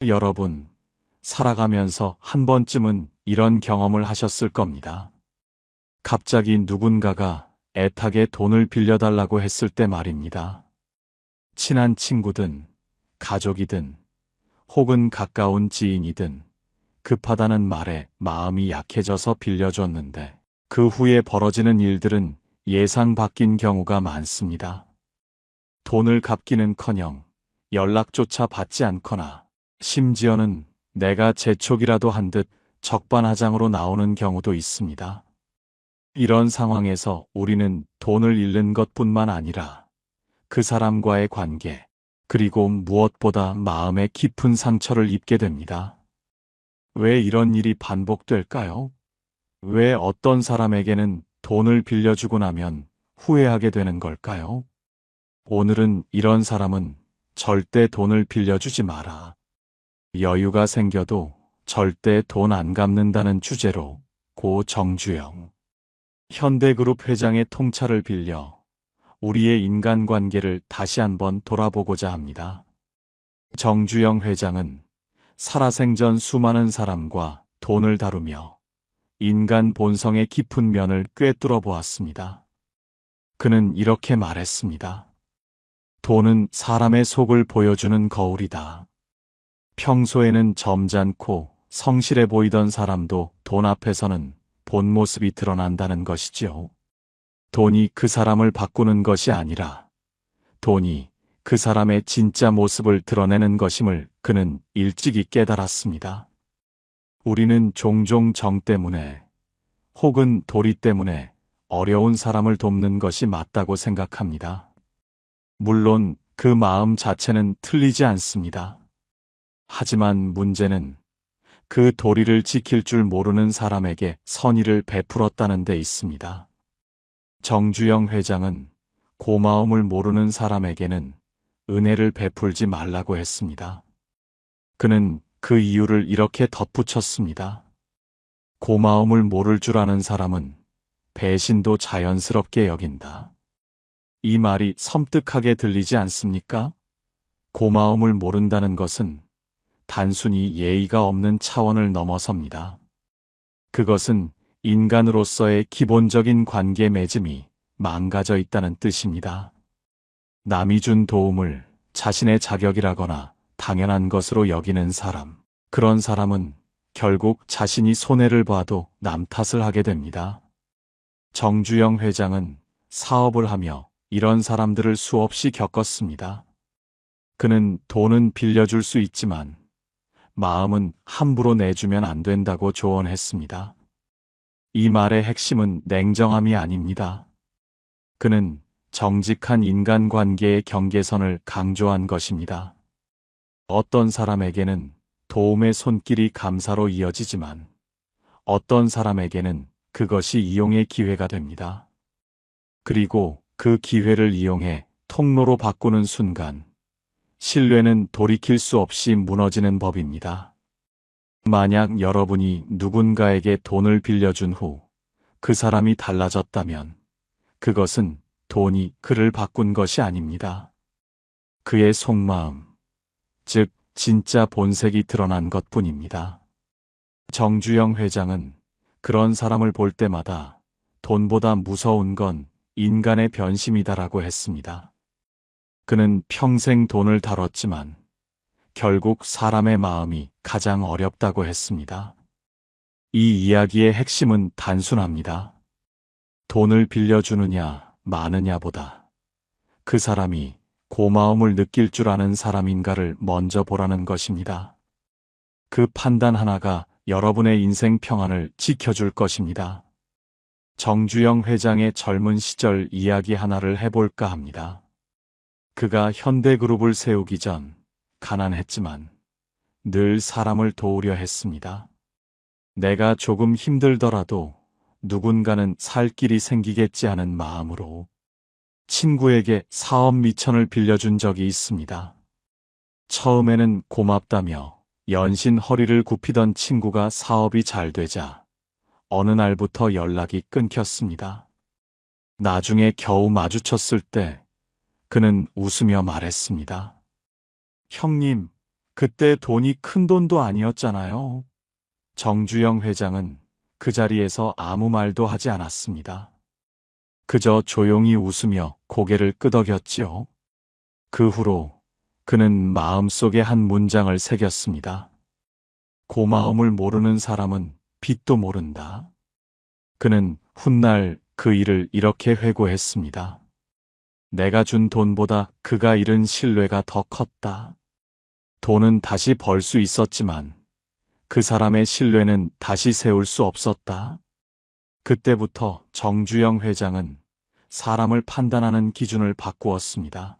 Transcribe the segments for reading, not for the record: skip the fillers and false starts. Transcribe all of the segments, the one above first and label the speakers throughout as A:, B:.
A: 여러분, 살아가면서 한 번쯤은 이런 경험을 하셨을 겁니다. 갑자기 누군가가 애타게 돈을 빌려달라고 했을 때 말입니다. 친한 친구든, 가족이든, 혹은 가까운 지인이든, 급하다는 말에 마음이 약해져서 빌려줬는데, 그 후에 벌어지는 일들은 예상 바뀐 경우가 많습니다. 돈을 갚기는커녕 연락조차 받지 않거나, 심지어는 내가 재촉이라도 한 듯 적반하장으로 나오는 경우도 있습니다. 이런 상황에서 우리는 돈을 잃는 것뿐만 아니라 그 사람과의 관계, 그리고 무엇보다 마음의 깊은 상처를 입게 됩니다. 왜 이런 일이 반복될까요? 왜 어떤 사람에게는 돈을 빌려주고 나면 후회하게 되는 걸까요? 오늘은 이런 사람은 절대 돈을 빌려주지 마라. 여유가 생겨도 절대 돈 안 갚는다는 주제로 고 정주영 현대그룹 회장의 통찰을 빌려 우리의 인간관계를 다시 한번 돌아보고자 합니다. 정주영 회장은 살아생전 수많은 사람과 돈을 다루며 인간 본성의 깊은 면을 꿰뚫어 보았습니다. 그는 이렇게 말했습니다. 돈은 사람의 속을 보여주는 거울이다. 평소에는 점잖고 성실해 보이던 사람도 돈 앞에서는 본 모습이 드러난다는 것이지요. 돈이 그 사람을 바꾸는 것이 아니라 돈이 그 사람의 진짜 모습을 드러내는 것임을 그는 일찍이 깨달았습니다. 우리는 종종 정 때문에 혹은 도리 때문에 어려운 사람을 돕는 것이 맞다고 생각합니다. 물론 그 마음 자체는 틀리지 않습니다. 하지만 문제는 그 도리를 지킬 줄 모르는 사람에게 선의를 베풀었다는 데 있습니다. 정주영 회장은 고마움을 모르는 사람에게는 은혜를 베풀지 말라고 했습니다. 그는 그 이유를 이렇게 덧붙였습니다. 고마움을 모를 줄 아는 사람은 배신도 자연스럽게 여긴다. 이 말이 섬뜩하게 들리지 않습니까? 고마움을 모른다는 것은 단순히 예의가 없는 차원을 넘어섭니다. 그것은 인간으로서의 기본적인 관계 맺음이 망가져 있다는 뜻입니다. 남이 준 도움을 자신의 자격이라거나 당연한 것으로 여기는 사람, 그런 사람은 결국 자신이 손해를 봐도 남 탓을 하게 됩니다. 정주영 회장은 사업을 하며 이런 사람들을 수없이 겪었습니다. 그는 돈은 빌려줄 수 있지만 마음은 함부로 내주면 안 된다고 조언했습니다. 이 말의 핵심은 냉정함이 아닙니다. 그는 정직한 인간관계의 경계선을 강조한 것입니다. 어떤 사람에게는 도움의 손길이 감사로 이어지지만 어떤 사람에게는 그것이 이용의 기회가 됩니다. 그리고 그 기회를 이용해 통로로 바꾸는 순간 신뢰는 돌이킬 수 없이 무너지는 법입니다. 만약 여러분이 누군가에게 돈을 빌려준 후 그 사람이 달라졌다면 그것은 돈이 그를 바꾼 것이 아닙니다. 그의 속마음, 즉 진짜 본색이 드러난 것뿐입니다. 정주영 회장은 그런 사람을 볼 때마다 돈보다 무서운 건 인간의 변심이다라고 했습니다. 그는 평생 돈을 다뤘지만 결국 사람의 마음이 가장 어렵다고 했습니다. 이 이야기의 핵심은 단순합니다. 돈을 빌려주느냐 마느냐보다 그 사람이 고마움을 느낄 줄 아는 사람인가를 먼저 보라는 것입니다. 그 판단 하나가 여러분의 인생 평안을 지켜줄 것입니다. 정주영 회장의 젊은 시절 이야기 하나를 해볼까 합니다. 그가 현대그룹을 세우기 전 가난했지만 늘 사람을 도우려 했습니다. 내가 조금 힘들더라도 누군가는 살 길이 생기겠지 하는 마음으로 친구에게 사업 미천을 빌려준 적이 있습니다. 처음에는 고맙다며 연신 허리를 굽히던 친구가 사업이 잘 되자 어느 날부터 연락이 끊겼습니다. 나중에 겨우 마주쳤을 때 그는 웃으며 말했습니다. 형님, 그때 돈이 큰 돈도 아니었잖아요. 정주영 회장은 그 자리에서 아무 말도 하지 않았습니다. 그저 조용히 웃으며 고개를 끄덕였지요. 그 후로 그는 마음속에 한 문장을 새겼습니다. 고마움을 모르는 사람은 빚도 모른다. 그는 훗날 그 일을 이렇게 회고했습니다. 내가 준 돈보다 그가 잃은 신뢰가 더 컸다. 돈은 다시 벌 수 있었지만 그 사람의 신뢰는 다시 세울 수 없었다. 그때부터 정주영 회장은 사람을 판단하는 기준을 바꾸었습니다.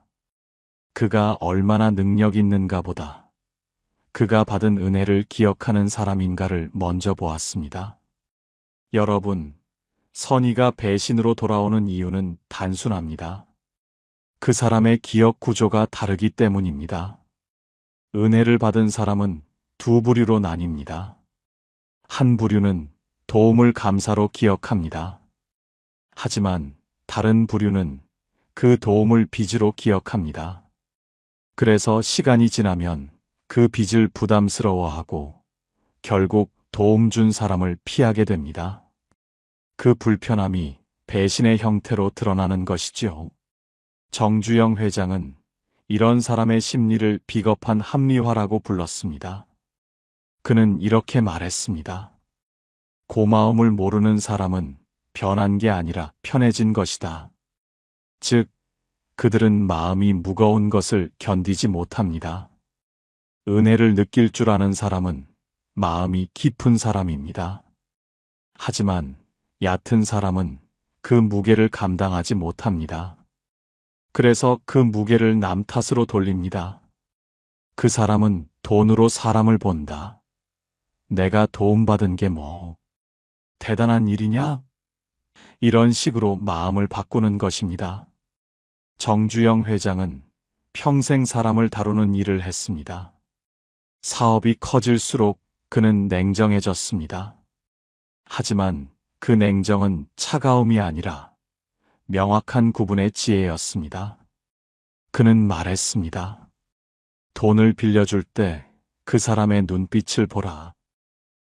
A: 그가 얼마나 능력 있는가 보다 그가 받은 은혜를 기억하는 사람인가를 먼저 보았습니다. 여러분, 선의가 배신으로 돌아오는 이유는 단순합니다. 그 사람의 기억 구조가 다르기 때문입니다. 은혜를 받은 사람은 두 부류로 나뉩니다. 한 부류는 도움을 감사로 기억합니다. 하지만 다른 부류는 그 도움을 빚으로 기억합니다. 그래서 시간이 지나면 그 빚을 부담스러워하고 결국 도움 준 사람을 피하게 됩니다. 그 불편함이 배신의 형태로 드러나는 것이지요. 정주영 회장은 이런 사람의 심리를 비겁한 합리화라고 불렀습니다. 그는 이렇게 말했습니다. 고마움을 모르는 사람은 변한 게 아니라 편해진 것이다. 즉, 그들은 마음이 무거운 것을 견디지 못합니다. 은혜를 느낄 줄 아는 사람은 마음이 깊은 사람입니다. 하지만 얕은 사람은 그 무게를 감당하지 못합니다. 그래서 그 무게를 남 탓으로 돌립니다. 그 사람은 돈으로 사람을 본다. 내가 도움받은 게 뭐 대단한 일이냐? 이런 식으로 마음을 바꾸는 것입니다. 정주영 회장은 평생 사람을 다루는 일을 했습니다. 사업이 커질수록 그는 냉정해졌습니다. 하지만 그 냉정은 차가움이 아니라 명확한 구분의 지혜였습니다. 그는 말했습니다. 돈을 빌려줄 때 그 사람의 눈빛을 보라.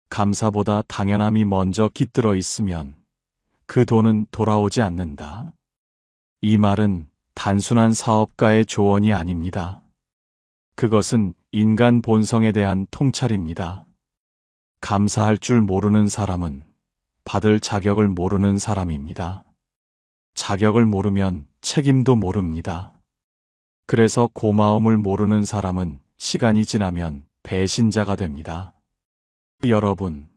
A: 감사보다 당연함이 먼저 깃들어 있으면 그 돈은 돌아오지 않는다. 이 말은 단순한 사업가의 조언이 아닙니다. 그것은 인간 본성에 대한 통찰입니다. 감사할 줄 모르는 사람은 받을 자격을 모르는 사람입니다. 자격을 모르면 책임도 모릅니다. 그래서 고마움을 모르는 사람은 시간이 지나면 배신자가 됩니다. 여러분,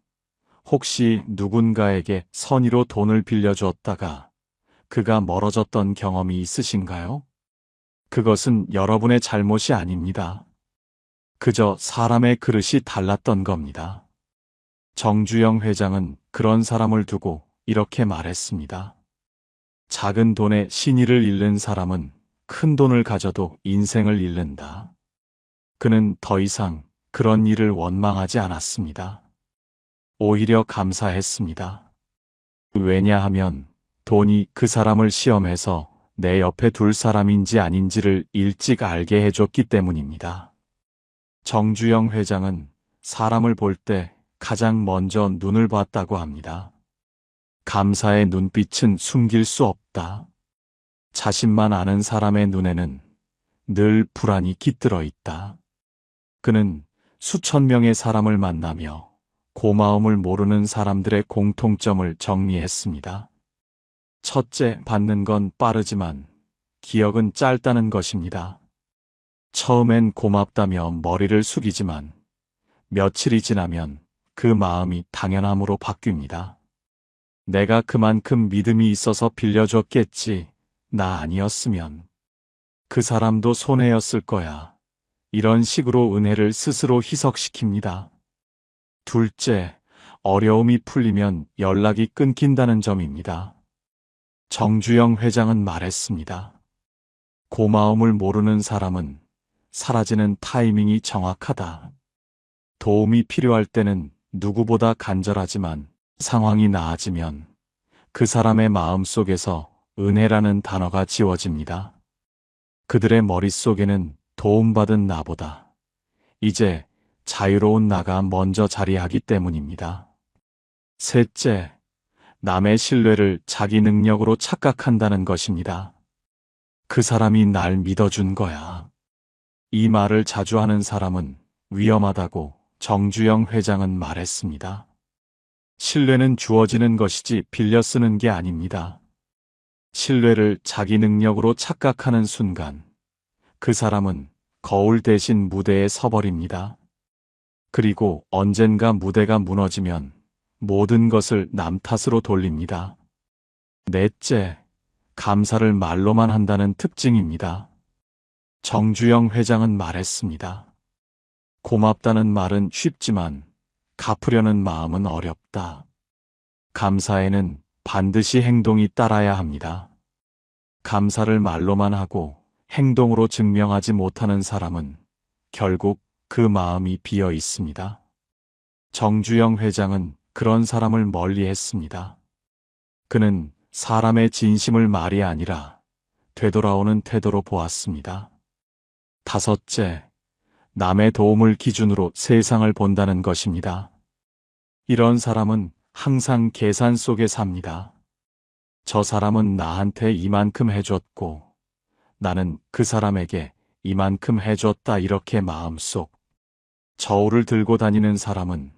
A: 혹시 누군가에게 선의로 돈을 빌려주었다가 그가 멀어졌던 경험이 있으신가요? 그것은 여러분의 잘못이 아닙니다. 그저 사람의 그릇이 달랐던 겁니다. 정주영 회장은 그런 사람을 두고 이렇게 말했습니다. 작은 돈에 신의를 잃는 사람은 큰 돈을 가져도 인생을 잃는다. 그는 더 이상 그런 일을 원망하지 않았습니다. 오히려 감사했습니다. 왜냐하면 돈이 그 사람을 시험해서 내 옆에 둘 사람인지 아닌지를 일찍 알게 해줬기 때문입니다. 정주영 회장은 사람을 볼 때 가장 먼저 눈을 봤다고 합니다. 감사의 눈빛은 숨길 수 없다. 자신만 아는 사람의 눈에는 늘 불안이 깃들어 있다. 그는 수천 명의 사람을 만나며 고마움을 모르는 사람들의 공통점을 정리했습니다. 첫째, 받는 건 빠르지만 기억은 짧다는 것입니다. 처음엔 고맙다며 머리를 숙이지만 며칠이 지나면 그 마음이 당연함으로 바뀝니다. 내가 그만큼 믿음이 있어서 빌려줬겠지. 나 아니었으면 그 사람도 손해였을 거야. 이런 식으로 은혜를 스스로 희석시킵니다. 둘째, 어려움이 풀리면 연락이 끊긴다는 점입니다. 정주영 회장은 말했습니다. 고마움을 모르는 사람은 사라지는 타이밍이 정확하다. 도움이 필요할 때는 누구보다 간절하지만 상황이 나아지면 그 사람의 마음속에서 은혜라는 단어가 지워집니다. 그들의 머릿속에는 도움받은 나보다 이제 자유로운 나가 먼저 자리하기 때문입니다. 셋째, 남의 신뢰를 자기 능력으로 착각한다는 것입니다. 그 사람이 날 믿어준 거야. 이 말을 자주 하는 사람은 위험하다고 정주영 회장은 말했습니다. 신뢰는 주어지는 것이지 빌려 쓰는 게 아닙니다. 신뢰를 자기 능력으로 착각하는 순간 그 사람은 거울 대신 무대에 서버립니다. 그리고 언젠가 무대가 무너지면 모든 것을 남 탓으로 돌립니다. 넷째, 감사를 말로만 한다는 특징입니다. 정주영 회장은 말했습니다. 고맙다는 말은 쉽지만 갚으려는 마음은 어렵다. 감사에는 반드시 행동이 따라야 합니다. 감사를 말로만 하고 행동으로 증명하지 못하는 사람은 결국 그 마음이 비어 있습니다. 정주영 회장은 그런 사람을 멀리했습니다. 그는 사람의 진심을 말이 아니라 되돌아오는 태도로 보았습니다. 다섯째, 남의 도움을 기준으로 세상을 본다는 것입니다. 이런 사람은 항상 계산 속에 삽니다. 저 사람은 나한테 이만큼 해줬고 나는 그 사람에게 이만큼 해줬다 이렇게 마음속 저울을 들고 다니는 사람은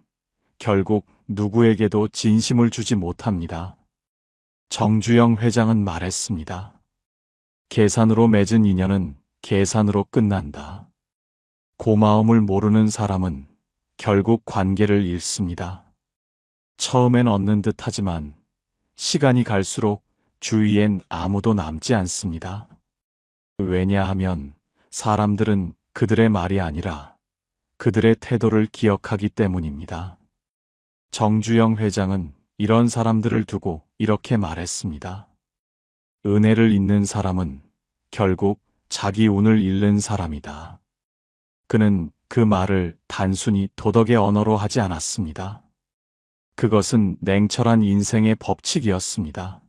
A: 결국 누구에게도 진심을 주지 못합니다. 정주영 회장은 말했습니다. 계산으로 맺은 인연은 계산으로 끝난다. 고마움을 모르는 사람은 결국 관계를 잃습니다. 처음엔 얻는 듯 하지만 시간이 갈수록 주위엔 아무도 남지 않습니다. 왜냐하면 사람들은 그들의 말이 아니라 그들의 태도를 기억하기 때문입니다. 정주영 회장은 이런 사람들을 두고 이렇게 말했습니다. 은혜를 잊는 사람은 결국 자기 운을 잃는 사람이다. 그는 그 말을 단순히 도덕의 언어로 하지 않았습니다. 그것은 냉철한 인생의 법칙이었습니다.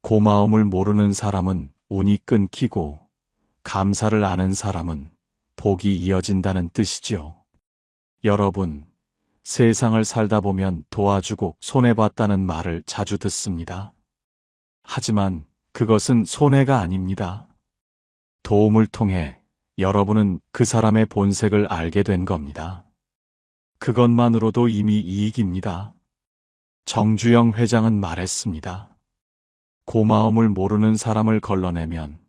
A: 고마움을 모르는 사람은 운이 끊기고 감사를 아는 사람은 복이 이어진다는 뜻이지요. 여러분, 세상을 살다 보면 도와주고 손해봤다는 말을 자주 듣습니다. 하지만 그것은 손해가 아닙니다. 도움을 통해 여러분은 그 사람의 본색을 알게 된 겁니다. 그것만으로도 이미 이익입니다. 정주영 회장은 말했습니다. 고마움을 모르는 사람을 걸러내면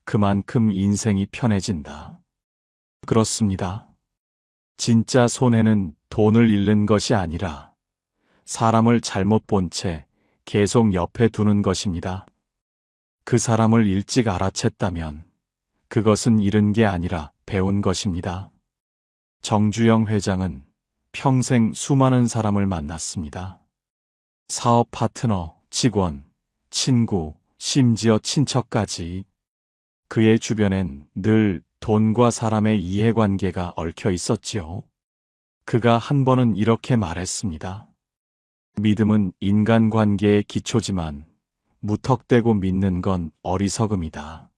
A: 그만큼 인생이 편해진다. 그렇습니다. 진짜 손해는 돈을 잃는 것이 아니라 사람을 잘못 본 채 계속 옆에 두는 것입니다. 그 사람을 일찍 알아챘다면 그것은 잃은 게 아니라 배운 것입니다. 정주영 회장은 평생 수많은 사람을 만났습니다. 사업 파트너, 직원, 친구, 심지어 친척까지. 그의 주변엔 늘 돈과 사람의 이해관계가 얽혀 있었지요. 그가 한 번은 이렇게 말했습니다. 믿음은 인간관계의 기초지만 무턱대고 믿는 건 어리석음이다.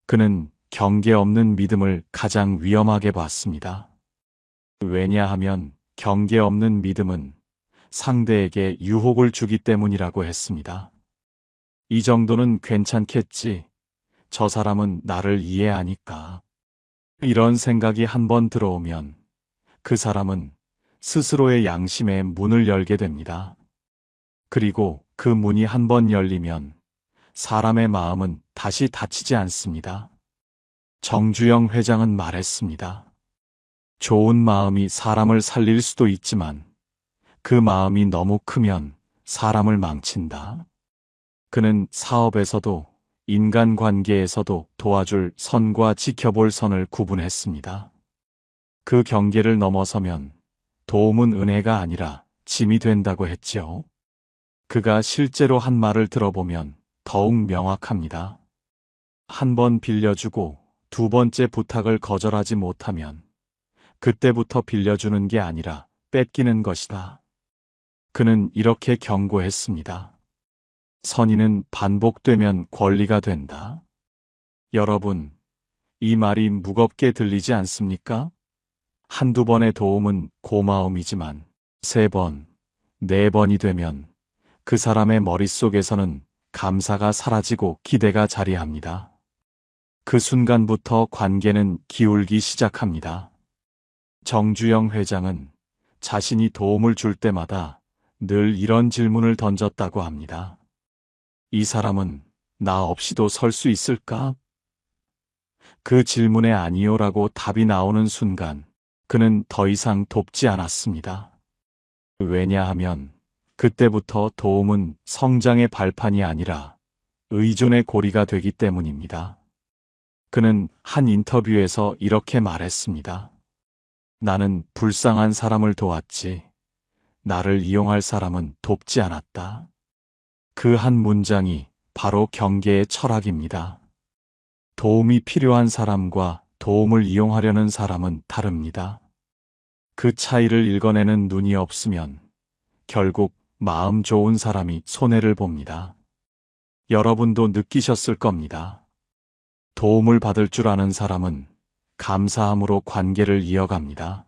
A: 그는 경계 없는 믿음을 가장 위험하게 봤습니다. 왜냐하면 경계 없는 믿음은 상대에게 유혹을 주기 때문이라고 했습니다. 이 정도는 괜찮겠지. 저 사람은 나를 이해하니까. 이런 생각이 한 번 들어오면 그 사람은 스스로의 양심에 문을 열게 됩니다. 그리고 그 문이 한 번 열리면 사람의 마음은 다시 닫히지 않습니다. 정주영 회장은 말했습니다. 좋은 마음이 사람을 살릴 수도 있지만 그 마음이 너무 크면 사람을 망친다. 그는 사업에서도 인간관계에서도 도와줄 선과 지켜볼 선을 구분했습니다. 그 경계를 넘어서면 도움은 은혜가 아니라 짐이 된다고 했지요. 그가 실제로 한 말을 들어보면 더욱 명확합니다. 한 번 빌려주고 두 번째 부탁을 거절하지 못하면 그때부터 빌려주는 게 아니라 뺏기는 것이다. 그는 이렇게 경고했습니다. 선의는 반복되면 권리가 된다. 여러분, 이 말이 무겁게 들리지 않습니까? 한두 번의 도움은 고마움이지만 3번, 4번이 되면 그 사람의 머릿속에서는 감사가 사라지고 기대가 자리합니다. 그 순간부터 관계는 기울기 시작합니다. 정주영 회장은 자신이 도움을 줄 때마다 늘 이런 질문을 던졌다고 합니다. 이 사람은 나 없이도 설 수 있을까? 그 질문에 아니요라고 답이 나오는 순간 그는 더 이상 돕지 않았습니다. 왜냐하면 그때부터 도움은 성장의 발판이 아니라 의존의 고리가 되기 때문입니다. 그는 한 인터뷰에서 이렇게 말했습니다. 나는 불쌍한 사람을 도왔지. 나를 이용할 사람은 돕지 않았다. 그 한 문장이 바로 경계의 철학입니다. 도움이 필요한 사람과 도움을 이용하려는 사람은 다릅니다. 그 차이를 읽어내는 눈이 없으면 결국 마음 좋은 사람이 손해를 봅니다. 여러분도 느끼셨을 겁니다. 도움을 받을 줄 아는 사람은 감사함으로 관계를 이어갑니다.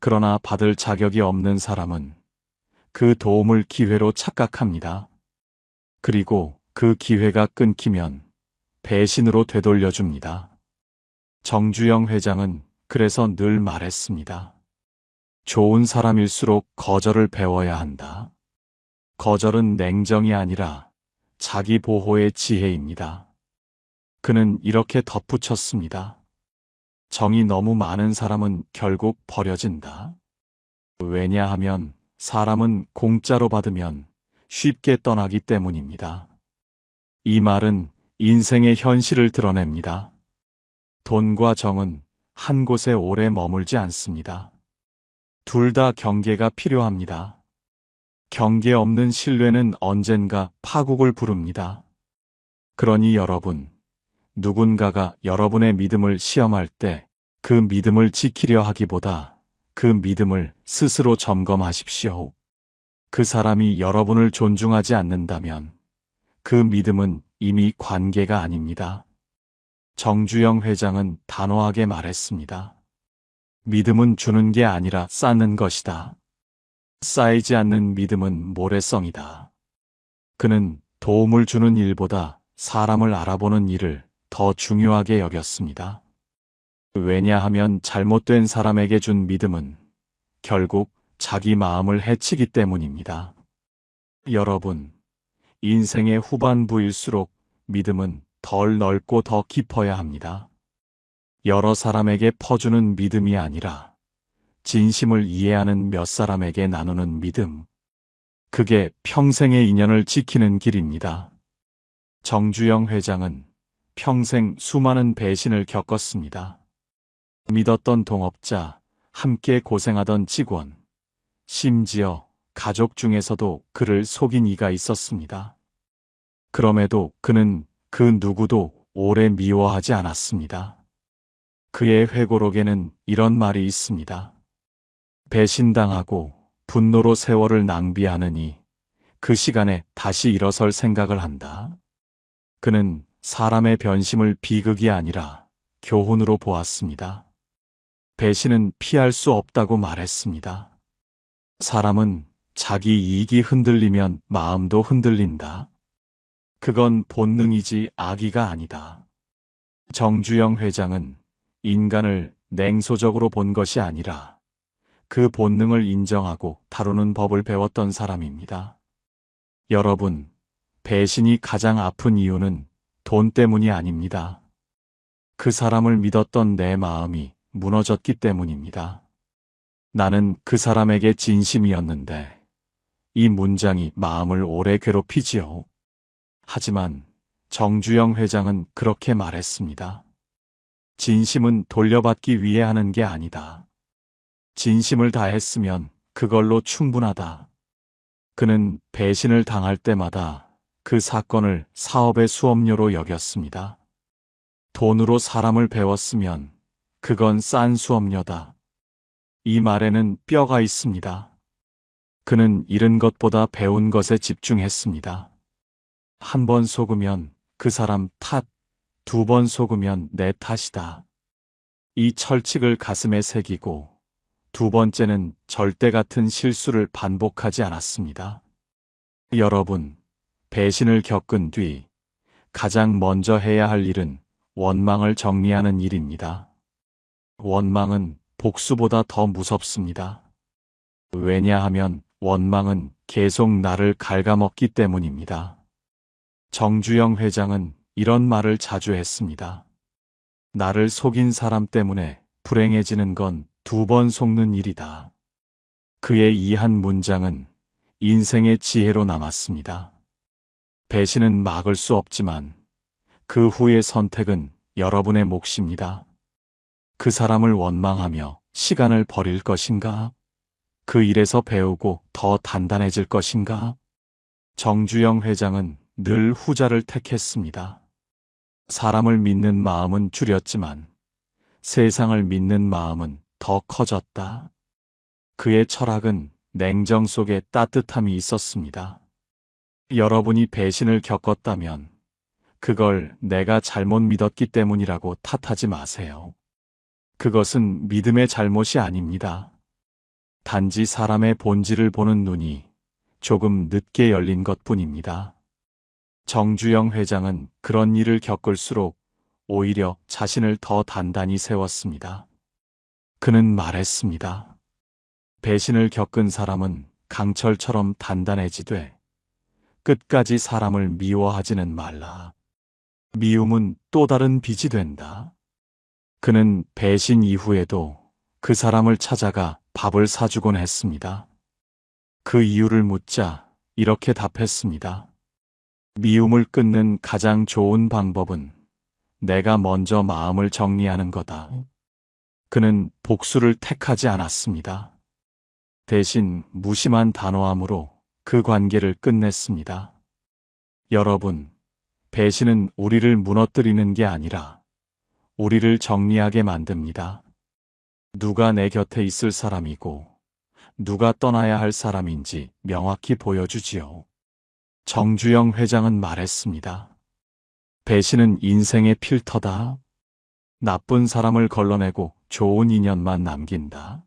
A: 그러나 받을 자격이 없는 사람은 그 도움을 기회로 착각합니다. 그리고 그 기회가 끊기면 배신으로 되돌려줍니다. 정주영 회장은 그래서 늘 말했습니다. 좋은 사람일수록 거절을 배워야 한다. 거절은 냉정이 아니라 자기 보호의 지혜입니다. 그는 이렇게 덧붙였습니다. 정이 너무 많은 사람은 결국 버려진다. 왜냐하면 사람은 공짜로 받으면 쉽게 떠나기 때문입니다. 이 말은 인생의 현실을 드러냅니다. 돈과 정은 한 곳에 오래 머물지 않습니다. 둘 다 경계가 필요합니다. 경계 없는 신뢰는 언젠가 파국을 부릅니다. 그러니 여러분, 누군가가 여러분의 믿음을 시험할 때 그 믿음을 지키려 하기보다 그 믿음을 스스로 점검하십시오. 그 사람이 여러분을 존중하지 않는다면 그 믿음은 이미 관계가 아닙니다. 정주영 회장은 단호하게 말했습니다. 믿음은 주는 게 아니라 쌓는 것이다. 쌓이지 않는 믿음은 모래성이다. 그는 도움을 주는 일보다 사람을 알아보는 일을 더 중요하게 여겼습니다. 왜냐하면 잘못된 사람에게 준 믿음은 결국 자기 마음을 해치기 때문입니다. 여러분, 인생의 후반부일수록 믿음은 덜 넓고 더 깊어야 합니다. 여러 사람에게 퍼주는 믿음이 아니라 진심을 이해하는 몇 사람에게 나누는 믿음. 그게 평생의 인연을 지키는 길입니다. 정주영 회장은 평생 수많은 배신을 겪었습니다. 믿었던 동업자, 함께 고생하던 직원, 심지어 가족 중에서도 그를 속인 이가 있었습니다. 그럼에도 그는 그 누구도 오래 미워하지 않았습니다. 그의 회고록에는 이런 말이 있습니다. 배신당하고 분노로 세월을 낭비하느니 그 시간에 다시 일어설 생각을 한다. 그는 사람의 변심을 비극이 아니라 교훈으로 보았습니다. 배신은 피할 수 없다고 말했습니다. 사람은 자기 이익이 흔들리면 마음도 흔들린다. 그건 본능이지 악의가 아니다. 정주영 회장은 인간을 냉소적으로 본 것이 아니라 그 본능을 인정하고 다루는 법을 배웠던 사람입니다. 여러분, 배신이 가장 아픈 이유는 돈 때문이 아닙니다. 그 사람을 믿었던 내 마음이 무너졌기 때문입니다. 나는 그 사람에게 진심이었는데 이 문장이 마음을 오래 괴롭히지요. 하지만 정주영 회장은 그렇게 말했습니다. 진심은 돌려받기 위해 하는 게 아니다. 진심을 다했으면 그걸로 충분하다. 그는 배신을 당할 때마다 그 사건을 사업의 수업료로 여겼습니다. 돈으로 사람을 배웠으면 그건 싼 수업료다. 이 말에는 뼈가 있습니다. 그는 잃은 것보다 배운 것에 집중했습니다. 한 번 속으면 그 사람 탓, 2번 속으면 내 탓이다. 이 철칙을 가슴에 새기고 두 번째는 절대 같은 실수를 반복하지 않았습니다. 여러분, 배신을 겪은 뒤 가장 먼저 해야 할 일은 원망을 정리하는 일입니다. 원망은 복수보다 더 무섭습니다. 왜냐하면 원망은 계속 나를 갉아먹기 때문입니다. 정주영 회장은 이런 말을 자주 했습니다. 나를 속인 사람 때문에 불행해지는 건 두 번 속는 일이다. 그의 이 한 문장은 인생의 지혜로 남았습니다. 배신은 막을 수 없지만 그 후의 선택은 여러분의 몫입니다. 그 사람을 원망하며 시간을 버릴 것인가? 그 일에서 배우고 더 단단해질 것인가? 정주영 회장은 늘 후자를 택했습니다. 사람을 믿는 마음은 줄였지만 세상을 믿는 마음은 더 커졌다. 그의 철학은 냉정 속에 따뜻함이 있었습니다. 여러분이 배신을 겪었다면 그걸 내가 잘못 믿었기 때문이라고 탓하지 마세요. 그것은 믿음의 잘못이 아닙니다. 단지 사람의 본질을 보는 눈이 조금 늦게 열린 것뿐입니다. 정주영 회장은 그런 일을 겪을수록 오히려 자신을 더 단단히 세웠습니다. 그는 말했습니다. 배신을 겪은 사람은 강철처럼 단단해지되 끝까지 사람을 미워하지는 말라. 미움은 또 다른 빚이 된다. 그는 배신 이후에도 그 사람을 찾아가 밥을 사주곤 했습니다. 그 이유를 묻자 이렇게 답했습니다. 미움을 끊는 가장 좋은 방법은 내가 먼저 마음을 정리하는 거다. 그는 복수를 택하지 않았습니다. 대신 무심한 단호함으로 그 관계를 끝냈습니다. 여러분, 배신은 우리를 무너뜨리는 게 아니라 우리를 정리하게 만듭니다. 누가 내 곁에 있을 사람이고 누가 떠나야 할 사람인지 명확히 보여주지요. 정주영 회장은 말했습니다. 배신은 인생의 필터다. 나쁜 사람을 걸러내고 좋은 인연만 남긴다.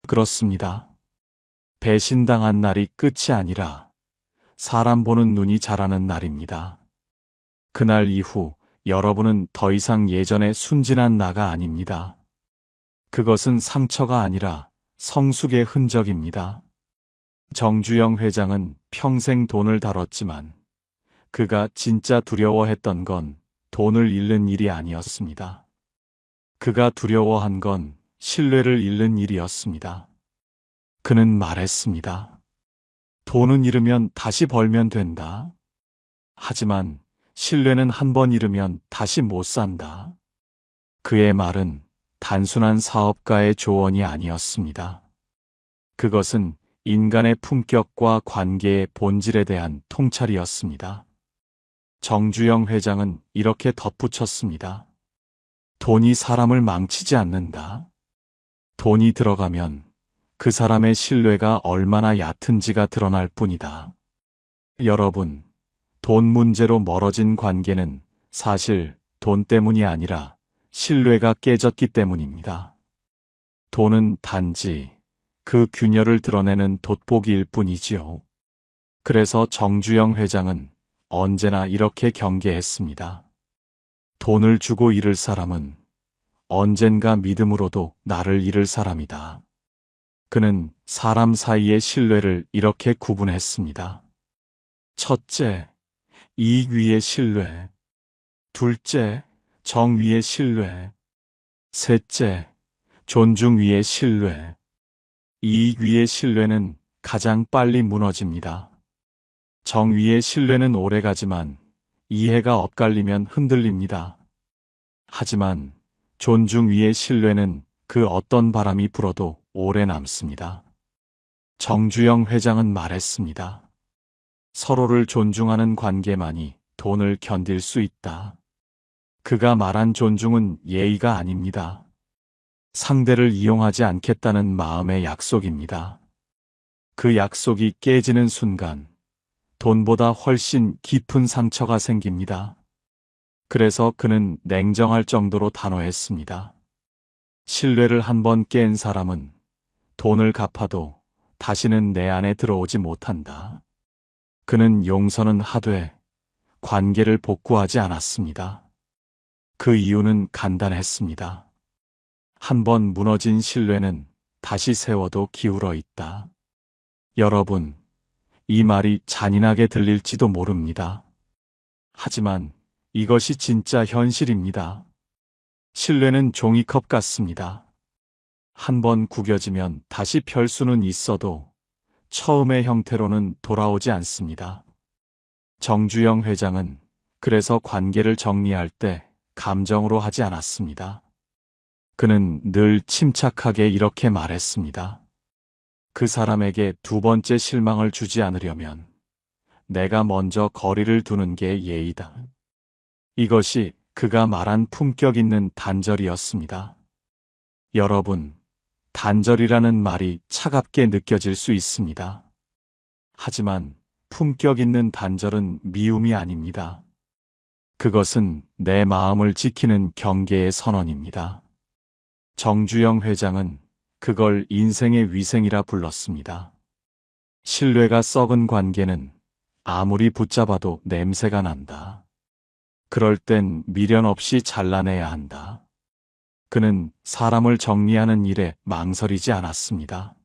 A: 그렇습니다. 배신당한 날이 끝이 아니라 사람 보는 눈이 자라는 날입니다. 그날 이후 여러분은 더 이상 예전의 순진한 나가 아닙니다. 그것은 상처가 아니라 성숙의 흔적입니다. 정주영 회장은 평생 돈을 다뤘지만 그가 진짜 두려워했던 건 돈을 잃는 일이 아니었습니다. 그가 두려워한 건 신뢰를 잃는 일이었습니다. 그는 말했습니다. 돈은 잃으면 다시 벌면 된다. 하지만 신뢰는 한 번 잃으면 다시 못 산다. 그의 말은 단순한 사업가의 조언이 아니었습니다. 그것은 인간의 품격과 관계의 본질에 대한 통찰이었습니다. 정주영 회장은 이렇게 덧붙였습니다. 돈이 사람을 망치지 않는다. 돈이 들어가면 그 사람의 신뢰가 얼마나 얕은지가 드러날 뿐이다. 여러분, 돈 문제로 멀어진 관계는 사실 돈 때문이 아니라 신뢰가 깨졌기 때문입니다. 돈은 단지 그 균열을 드러내는 돋보기일 뿐이지요. 그래서 정주영 회장은 언제나 이렇게 경계했습니다. 돈을 주고 잃을 사람은 언젠가 믿음으로도 나를 잃을 사람이다. 그는 사람 사이의 신뢰를 이렇게 구분했습니다. 첫째, 이익 위의 신뢰. 둘째, 정 위의 신뢰. 셋째, 존중 위의 신뢰. 이익 위의 신뢰는 가장 빨리 무너집니다. 정 위의 신뢰는 오래가지만 이해가 엇갈리면 흔들립니다. 하지만 존중 위의 신뢰는 그 어떤 바람이 불어도 오래 남습니다. 정주영 회장은 말했습니다. 서로를 존중하는 관계만이 돈을 견딜 수 있다. 그가 말한 존중은 예의가 아닙니다. 상대를 이용하지 않겠다는 마음의 약속입니다. 그 약속이 깨지는 순간 돈보다 훨씬 깊은 상처가 생깁니다. 그래서 그는 냉정할 정도로 단호했습니다. 신뢰를 한 번 깬 사람은 돈을 갚아도 다시는 내 안에 들어오지 못한다. 그는 용서는 하되 관계를 복구하지 않았습니다. 그 이유는 간단했습니다. 한 번 무너진 신뢰는 다시 세워도 기울어 있다. 여러분, 이 말이 잔인하게 들릴지도 모릅니다. 하지만 이것이 진짜 현실입니다. 신뢰는 종이컵 같습니다. 한 번 구겨지면 다시 펼 수는 있어도 처음의 형태로는 돌아오지 않습니다. 정주영 회장은 그래서 관계를 정리할 때 감정으로 하지 않았습니다. 그는 늘 침착하게 이렇게 말했습니다. 그 사람에게 두 번째 실망을 주지 않으려면 내가 먼저 거리를 두는 게 예의다. 이것이 그가 말한 품격 있는 단절이었습니다. 여러분, 단절이라는 말이 차갑게 느껴질 수 있습니다. 하지만 품격 있는 단절은 미움이 아닙니다. 그것은 내 마음을 지키는 경계의 선언입니다. 정주영 회장은 그걸 인생의 위생이라 불렀습니다. 신뢰가 썩은 관계는 아무리 붙잡아도 냄새가 난다. 그럴 땐 미련 없이 잘라내야 한다. 그는 사람을 정리하는 일에 망설이지 않았습니다.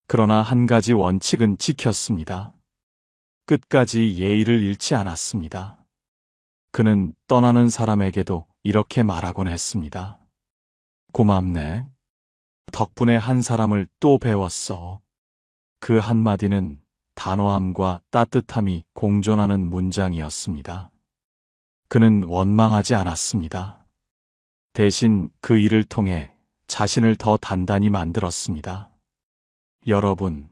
A: 그러나 한 가지 원칙은 지켰습니다. 끝까지 예의를 잃지 않았습니다. 그는 떠나는 사람에게도 이렇게 말하곤 했습니다. 고맙네. 덕분에 한 사람을 또 배웠어. 그 한마디는 단호함과 따뜻함이 공존하는 문장이었습니다. 그는 원망하지 않았습니다. 대신 그 일을 통해 자신을 더 단단히 만들었습니다. 여러분,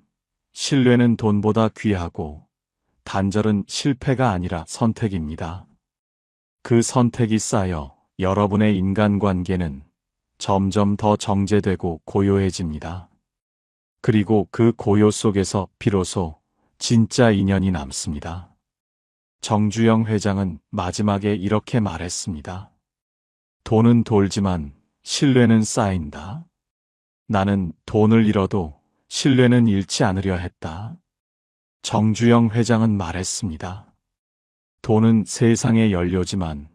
A: 신뢰는 돈보다 귀하고 단절은 실패가 아니라 선택입니다. 그 선택이 쌓여 여러분의 인간관계는 점점 더 정제되고 고요해집니다. 그리고 그 고요 속에서 비로소 진짜 인연이 남습니다. 정주영 회장은 마지막에 이렇게 말했습니다. 돈은 돌지만 신뢰는 쌓인다. 나는 돈을 잃어도 신뢰는 잃지 않으려 했다. 정주영 회장은 말했습니다. 돈은 세상의 연료지만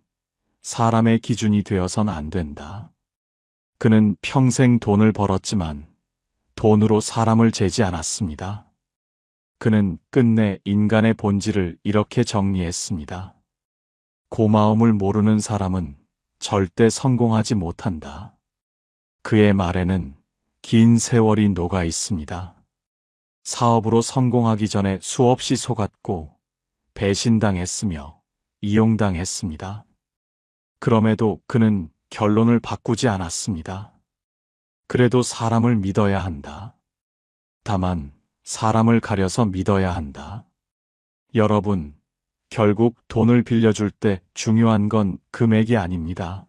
A: 사람의 기준이 되어선 안 된다. 그는 평생 돈을 벌었지만 돈으로 사람을 재지 않았습니다. 그는 끝내 인간의 본질을 이렇게 정리했습니다. 고마움을 모르는 사람은 절대 성공하지 못한다. 그의 말에는 긴 세월이 녹아 있습니다. 사업으로 성공하기 전에 수없이 속았고 배신당했으며 이용당했습니다. 그럼에도 그는 결론을 바꾸지 않았습니다. 그래도 사람을 믿어야 한다. 다만 사람을 가려서 믿어야 한다. 여러분, 결국 돈을 빌려줄 때 중요한 건 금액이 아닙니다.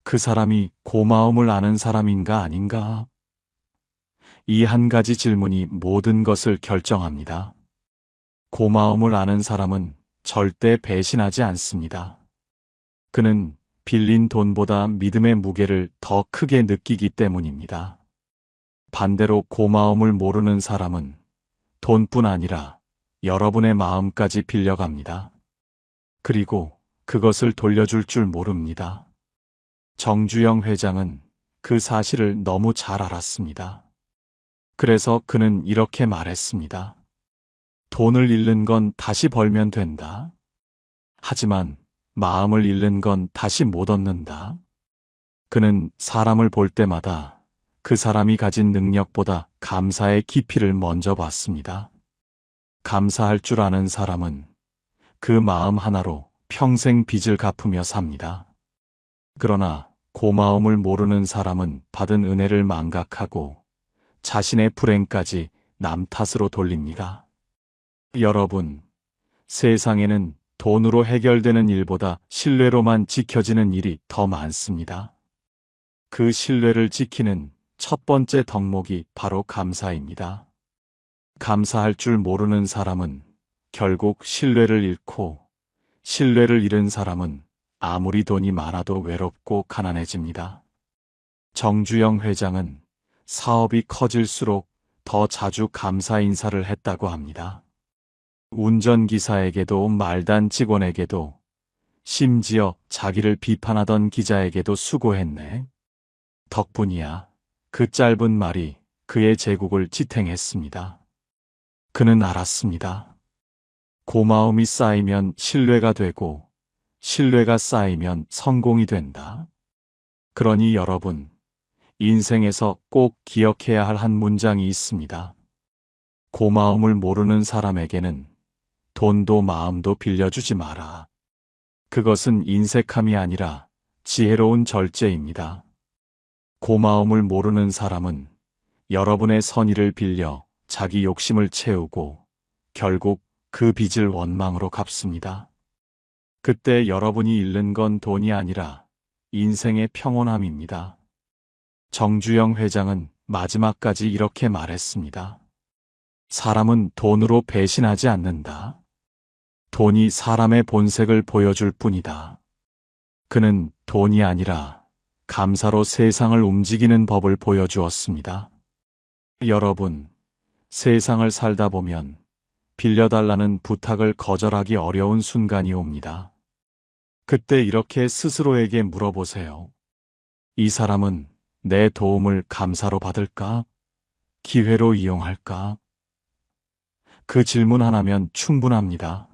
A: 그 사람이 고마움을 아는 사람인가 아닌가? 이 한 가지 질문이 모든 것을 결정합니다. 고마움을 아는 사람은 절대 배신하지 않습니다. 그는 빌린 돈보다 믿음의 무게를 더 크게 느끼기 때문입니다. 반대로 고마움을 모르는 사람은 돈뿐 아니라 여러분의 마음까지 빌려갑니다. 그리고 그것을 돌려줄 줄 모릅니다. 정주영 회장은 그 사실을 너무 잘 알았습니다. 그래서 그는 이렇게 말했습니다. 돈을 잃는 건 다시 벌면 된다. 하지만 마음을 잃는 건 다시 못 얻는다. 그는 사람을 볼 때마다 그 사람이 가진 능력보다 감사의 깊이를 먼저 봤습니다. 감사할 줄 아는 사람은 그 마음 하나로 평생 빚을 갚으며 삽니다. 그러나 고마움을 모르는 사람은 받은 은혜를 망각하고 자신의 불행까지 남 탓으로 돌립니다. 여러분, 세상에는 돈으로 해결되는 일보다 신뢰로만 지켜지는 일이 더 많습니다. 그 신뢰를 지키는 첫 번째 덕목이 바로 감사입니다. 감사할 줄 모르는 사람은 결국 신뢰를 잃고, 신뢰를 잃은 사람은 아무리 돈이 많아도 외롭고 가난해집니다. 정주영 회장은 사업이 커질수록 더 자주 감사 인사를 했다고 합니다. 운전기사에게도 말단 직원에게도 심지어 자기를 비판하던 기자에게도 수고했네. 덕분이야. 그 짧은 말이 그의 제국을 지탱했습니다. 그는 알았습니다. 고마움이 쌓이면 신뢰가 되고 신뢰가 쌓이면 성공이 된다. 그러니 여러분, 인생에서 꼭 기억해야 할 한 문장이 있습니다. 고마움을 모르는 사람에게는 돈도 마음도 빌려주지 마라. 그것은 인색함이 아니라 지혜로운 절제입니다. 고마움을 모르는 사람은 여러분의 선의를 빌려 자기 욕심을 채우고 결국 그 빚을 원망으로 갚습니다. 그때 여러분이 잃는 건 돈이 아니라 인생의 평온함입니다. 정주영 회장은 마지막까지 이렇게 말했습니다. 사람은 돈으로 배신하지 않는다. 돈이 사람의 본색을 보여줄 뿐이다. 그는 돈이 아니라 감사로 세상을 움직이는 법을 보여주었습니다. 여러분, 세상을 살다 보면 빌려달라는 부탁을 거절하기 어려운 순간이 옵니다. 그때 이렇게 스스로에게 물어보세요. 이 사람은 내 도움을 감사로 받을까? 기회로 이용할까? 그 질문 하나면 충분합니다.